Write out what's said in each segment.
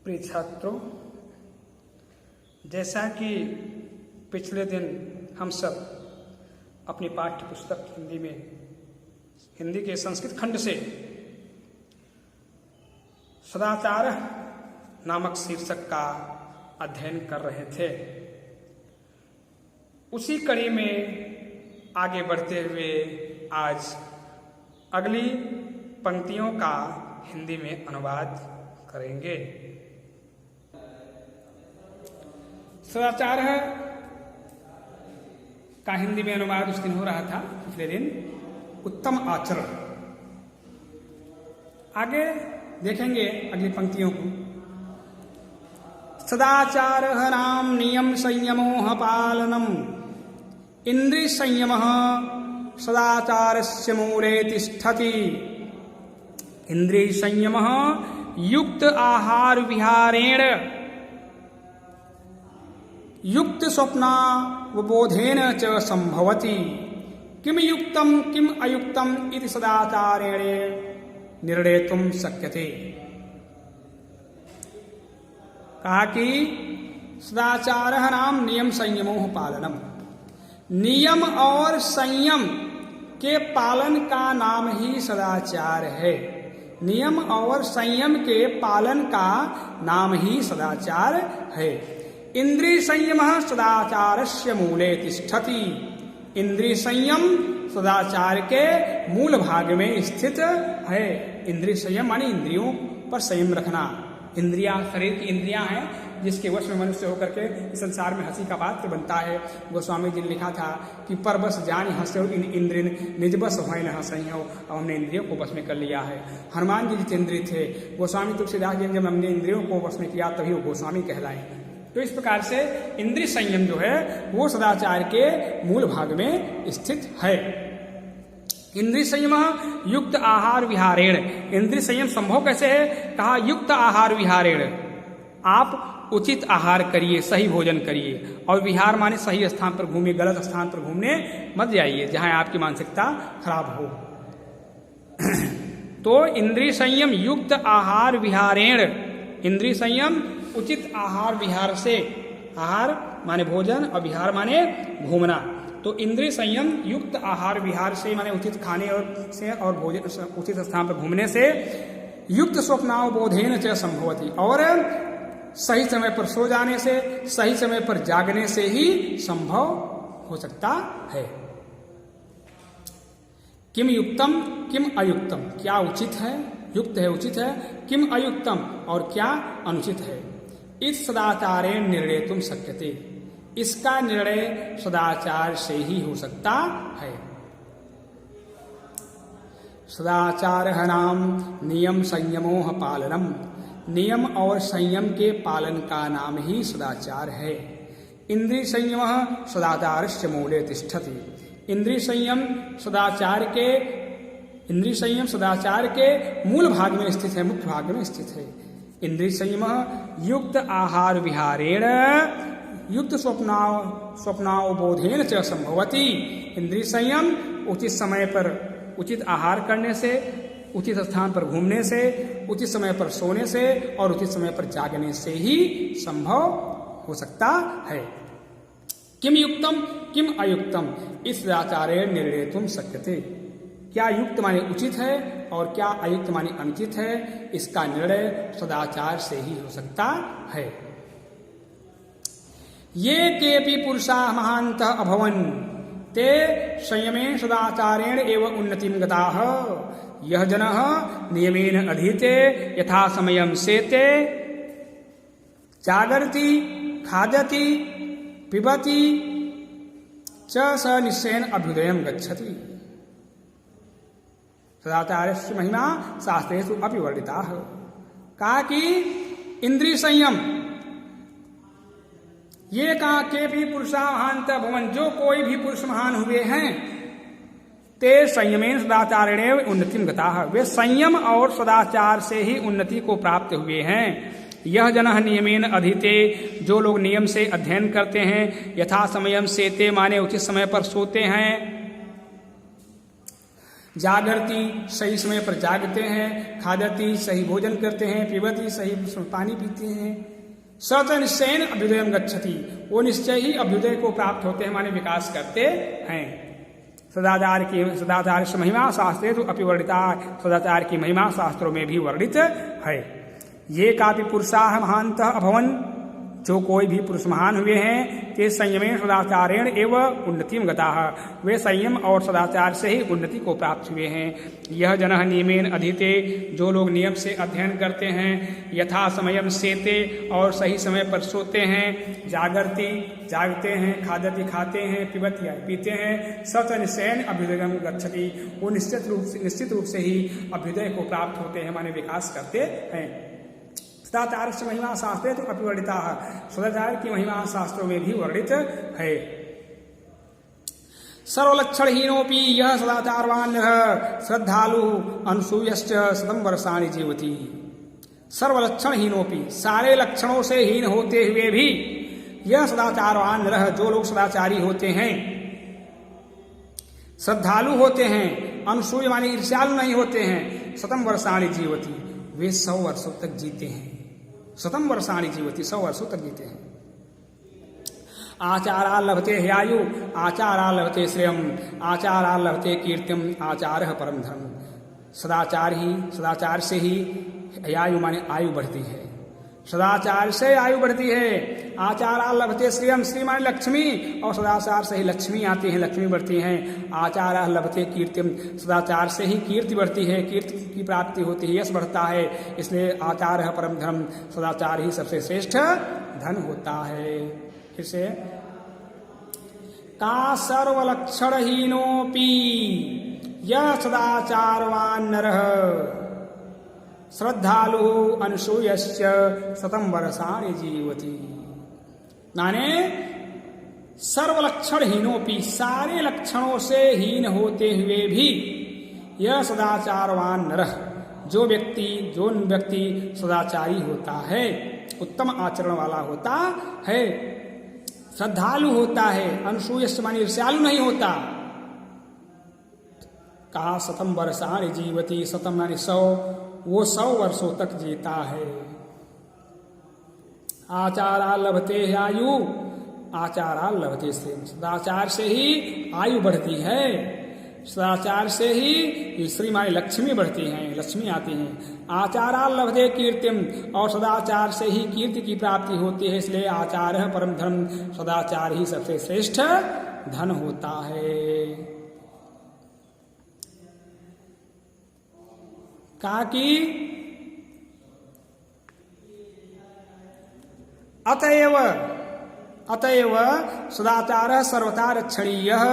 प्रिय छात्रों, जैसा कि पिछले दिन हम सब अपनी पाठ्य पुस्तक हिंदी के संस्कृत खंड से सदाचार नामक शीर्षक का अध्ययन कर रहे थे, उसी कड़ी में आगे बढ़ते हुए आज अगली पंक्तियों का हिंदी में अनुवाद करेंगे। सदाचार का हिंदी में अनुवाद उस दिन हो रहा था, पिछले दिन उत्तम आचरण। आगे देखेंगे अगली पंक्तियों को। सदाचार नाम नियम संयमो पालनम इंद्रिय संयम सदाचारस्य मूले तिष्ठति। इंद्रिय संयम युक्त आहार विहारेण युक्त स्वप्नावबोधेन च संभवति। किम युक्तम किम अयुक्तम इति सदाचारेण निर्णेतुं शक्यते। कहा कि सदाचार नाम नियम संयमो पालनम, नियम और संयम के पालन का नाम ही सदाचार है। नियम और संयम के पालन का नाम ही सदाचार है। इंद्रिय संयम सदाचारस्य मूले तिष्ठति। इंद्रिय संयम सदाचार के मूल भाग में स्थित है। इंद्रिय संयम माने इंद्रियों पर संयम रखना। इंद्रियां शरीर की इंद्रियां हैं जिसके वश में मनुष्य होकर के इस संसार में हंसी का पात्र बनता है। गोस्वामी जी ने लिखा था कि परबस जान हंसो इन इंद्रिन निज बस हो न हंसई हो। अब हमने इंद्रियों को वश में कर लिया है। हनुमान जी जितेंद्रिय थे। गोस्वामी तुलसीदास जी जब हमने इंद्रियों को वश में किया तभी वो गोस्वामी कहलाए। तो इस प्रकार से इंद्रिय संयम जो है वो सदाचार के मूल भाग में स्थित है। इंद्रिय संयम युक्त आहार विहारेण। इंद्रिय संयम संभव कैसे है? कहा युक्त आहार विहारेण। आप उचित आहार करिए, सही भोजन करिए। और विहार माने सही स्थान पर घूमिए, गलत स्थान पर घूमने मत जाइए जहां आपकी मानसिकता खराब हो। तो इंद्रिय संयम युक्त आहार विहारेण। इंद्रिय संयम उचित आहार विहार से, आहार माने भोजन और विहार माने घूमना। तो इंद्रिय संयम युक्त आहार विहार से माने उचित खाने और भोजन उचित स्थान पर घूमने से, युक्त स्वप्नावबोधेन च संभवति। और सही समय पर सो जाने से, सही समय पर जागने से ही संभव हो सकता है। किम युक्तम किम अयुक्तम, क्या उचित है, युक्त है उचित है, किम अयुक्तम और क्या अनुचित है। इस सदाचारेण निर्णेतुं शक्यते। इसका निर्णय सदाचार से ही हो सकता है। सदाचार नाम नियम संयमो पालनम। नियम और संयम के पालन का नाम ही सदाचार है। इंद्रिय संयम सदाचारस्य मूले तिष्ठति। इंद्रिय संयम सदाचार के मूल भाग में स्थित है, मुख्य भाग में स्थित है। इंद्रिय संयम युक्त आहार विहारेण युक्त स्वप्नावबोधेन च संभवति। इंद्रिय संयम उचित समय पर उचित आहार करने से, उचित स्थान पर घूमने से, उचित समय पर सोने से और उचित समय पर जागने से ही संभव हो सकता है। किम युक्तम किम अयुक्तम इस सदाचारेण निर्णेतुं शक्यते। क्या युक्त माने उचित है और क्या अयुक्त माने अनुचित है, इसका निर्णय सदाचार से ही हो सकता है। ये केपि पुरुषाः महान्तः अभवन् ते संयमेन सदाचारेण एव उन्नतिं गताः। यः जनः नियमेन अधीते यथा समयं सेते जागर्ति खादति पिबति च स निश्चयेन अभ्युदयं गच्छति। सदाचारस्य महिमा शास्त्रेषु अपि वर्णिता है। कहा कि इंद्रिय संयम ये कहा के भी पुरुषा महानतः भवन, जो कोई भी पुरुष महान हुए हैं, ते संयमेन सदाचारेण उन्नतिं गताः। वे संयम और सदाचार से ही उन्नति को प्राप्त हुए हैं। यह जनः नियमेन अधीते, जो लोग नियम से अध्ययन करते हैं, यथा समयम सेते माने उचित समय पर सोते हैं, जागरती सही समय पर जागते हैं, खादती सही भोजन करते हैं, पिबती सही पानी पीते हैं, सत निश्चयन अभ्युदयम गच्छति वो निश्चय ही अभ्युदय को प्राप्त होते हैं, माने विकास करते हैं। सदाचार की महिमा शास्त्रे तो अपिवर्णिता, सदाचार की महिमा शास्त्रों में भी वर्णित है। ये कापि पुरुषाः महान्तः अभवन्, जो कोई भी पुरुष महान हुए हैं, ते संयमेन सदाचारेण एवं उन्नतिम गताः, वे संयम और सदाचार से ही उन्नति को प्राप्त हुए हैं। यह जनः नियमेन अधीते, जो लोग नियम से अध्ययन करते हैं, यथा समयम सेते और सही समय पर सोते हैं, जागरती जागते हैं, खादती खाते हैं, पिबती पीते हैं, सच निश्चयन अभ्युदयम गच्छति वो निश्चित रूप से ही अभ्युदय को प्राप्त होते हैं, माने विकास करते हैं। सदाचार की महिमा शास्त्रे तो अपिवर्णिता, सदाचार की महिमा शास्त्रों में भी वर्णित है। सर्वलक्षणहीनोपि यह सदाचारवान श्रद्धालु अनसूयश्च शतं वर्षाणि जीवति। सर्वलक्षणहीनोपि सारे लक्षणों से हीन होते हुए भी यह सदाचारवान रह, जो लोग सदाचारी होते हैं, श्रद्धालु होते हैं, अनसूय माने ईर्ष्यालु नहीं होते हैं, शतं वर्षाणि जीवति वे 100 वर्षों तक जीते हैं। शतं वर्षाणि जीवति 100 वर्षों तक जीते हैं। आचारा लभते ह्यायु, आचारा लभते श्रेयम, आचारा लभते कीर्तिम, आचारः परम धर्म। सदाचार से ही आयु माने आयु बढ़ती है, सदाचार से आयु बढ़ती है। आचारा लभते श्रेयम, श्री माने लक्ष्मी, और सदाचार से ही लक्ष्मी आती है, लक्ष्मी बढ़ती है। आचारा लभते कीर्तिम, सदाचार से ही कीर्ति बढ़ती है, कीर्ति की प्राप्ति होती है, यश बढ़ता है। इसलिए आचार है परम धर्म, सदाचार ही सबसे श्रेष्ठ धन होता है। फिर से का सर्वलक्षणहीनोपि यह सदाचारवान नरः श्रद्धालु अनसूयश्च शतं वर्षाणि जीवति। माने सर्वलक्षणहीनोपि सारे लक्षणों से हीन होते हुए भी यह सदाचारवान नरः जो व्यक्ति सदाचारी होता है, उत्तम आचरण वाला होता है, श्रद्धालु होता है, अनसूयश्च माने ईर्ष्यालु नहीं होता। कहा शतं वर्षाणि जीवति, शतम माने 100, वो 100 वर्षों तक जीता है। आचारा लभते आयु, आचारा लभते श्रेय, सदाचार से ही आयु बढ़ती है, सदाचार से ही श्री माई लक्ष्मी बढ़ती हैं, लक्ष्मी आती हैं। आचारा लभते कीर्तिम, और सदाचार से ही कीर्ति की प्राप्ति होती है। इसलिए आचार है परम धर्म, सदाचार ही सबसे श्रेष्ठ धन होता है। कहा कि अतएव सदाचार सर्वथा रक्षणीयः।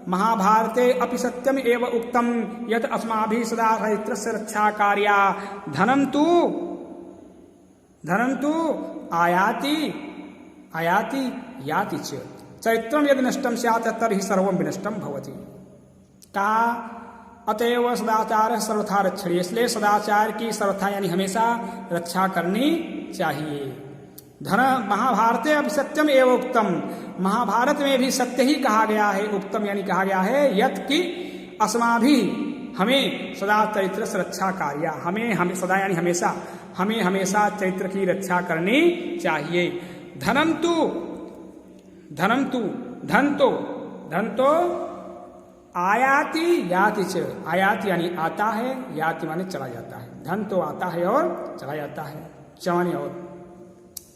महाभारते अपि सत्यम एव उक्तम यत् अस्माभिः सदा चरित्रस्य रक्षा कार्या। धनं तु आयाति याति च, चरित्रम यदि नष्टम स्यात् तर्हि सर्वं विनष्टं भवति। कहा अतएव सदाचार सर्वथा रक्षणीय, इसलिए सदाचार की सर्वथा यानी हमेशा रक्षा करनी चाहिए। धन महाभारते अब सत्यम एवं उत्तम, महाभारत में भी सत्य ही कहा गया है, उत्तम यानी कहा गया है यत् कि अस्माभि हमें सदा चरित्र से रक्षा कार्य, हमें सदा यानी हमेशा, हमें हमेशा चरित्र की रक्षा करनी चाहिए। धन तो आयाति याति च, आयाति यानी आता है, याति माने चला जाता है। धन तो आता है और चला जाता है, चवानी और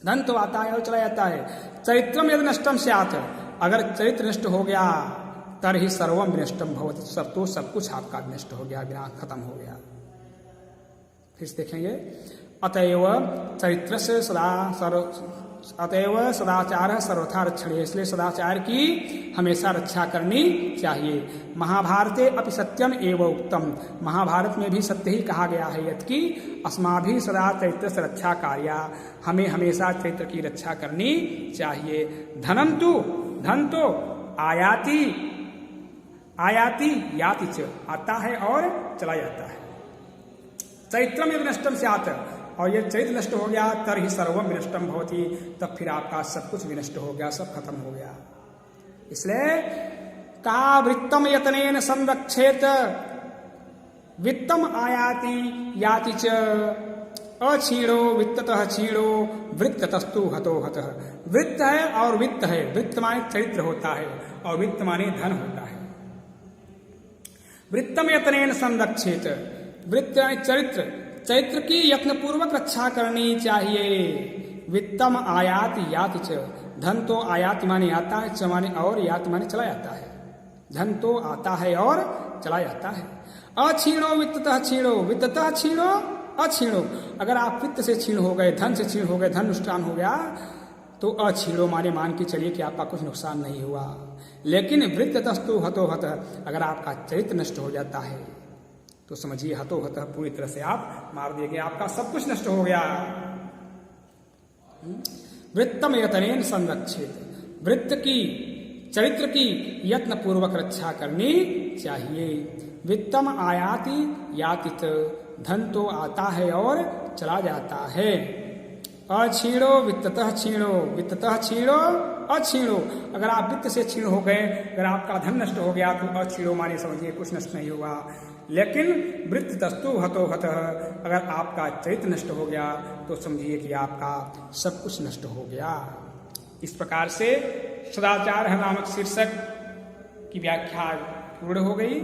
धन तो आता है और चला जाता है। चरित्रम यदि नष्टम स्यात्, अगर चरित्र नष्ट हो गया तरहि सर्वम विनष्टम भवति, सब कुछ आपका नष्ट हो गया, विनाश खत्म हो गया। फिर देखेंगे अतएव चरित्र से अतएव सदाचार सर्वथा रक्षणीय, इसलिए सदाचार की हमेशा रक्षा करनी चाहिए। महाभारते अपि सत्यम एवं उत्तम, महाभारत में भी सत्य ही कहा गया है यत् कि अस्माभिः सदा चरित्र से रक्षा कार्या, हमें हमेशा चरित्र की रक्षा करनी चाहिए। धन तो आयाति याति च, आता है और चला जाता है। चरित्रम यदि नष्टम स्यात्, और ये चरित्र नष्ट हो गया तरहि सर्वम विनष्टम भवति, तब फिर आपका सब कुछ विनष्ट हो गया, सब खत्म हो गया। इसलिए कहा वृत्तम यतनेन संरक्षेत, वित्तम आयाति याति च, अक्षीणो वित्ततः क्षीणो वृत्ततस्तु हतो हतः। वृत्त है और वित्त है। वृत्त माने चरित्र होता है और वित्त माने धन होता है। वृत्तम यतनेन संरक्षेत, वृत्त यानी चरित्र, चरित्र की यत्नपूर्वक रक्षा करनी चाहिए। वित्तम आयात याति च, धन तो आयात माने आता है, च माने और, यात माने चला जाता है। धन तो आता है और चला जाता है। अक्षीणो वित्ततः क्षीणो, वित्ततः क्षीणो अक्षीणो। अगर आप वित्त से क्षीण हो गए, धन से क्षीण हो गए, धन नुकसान हो गया, तो अक्षीणो माने मान के चलिए कि आपका कुछ नुकसान नहीं हुआ। लेकिन वृत्ततस्तु हतो हतः, अगर आपका चरित्र नष्ट हो जाता है तो समझिए हतो हतः पूरी तरह से आप मार दिए गए, आपका सब कुछ नष्ट हो गया। वृत्तम यतनेन संरक्षित, वृत्त की चरित्र की यत्न पूर्वक रक्षा करनी चाहिए। वित्तम आयाति यातित, धन तो आता है और चला जाता है। अक्षीणो वित्ततः क्षीणो, वित्ततः क्षीणो अक्षीणो। अगर आप वित्त से क्षीण हो गए, अगर आपका धन नष्ट हो गया तो अक्षीणो माने समझिए कुछ नष्ट नहीं हुआ। लेकिन वृत्ततस्तु हतो हतः, अगर आपका चरित्र नष्ट हो गया तो समझिए कि आपका सब कुछ नष्ट हो गया। इस प्रकार से सदाचार नामक शीर्षक की व्याख्या पूर्ण हो गई।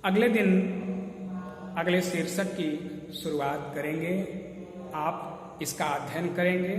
अगले दिन अगले शीर्षक की शुरुआत करेंगे। आप इसका अध्ययन करेंगे।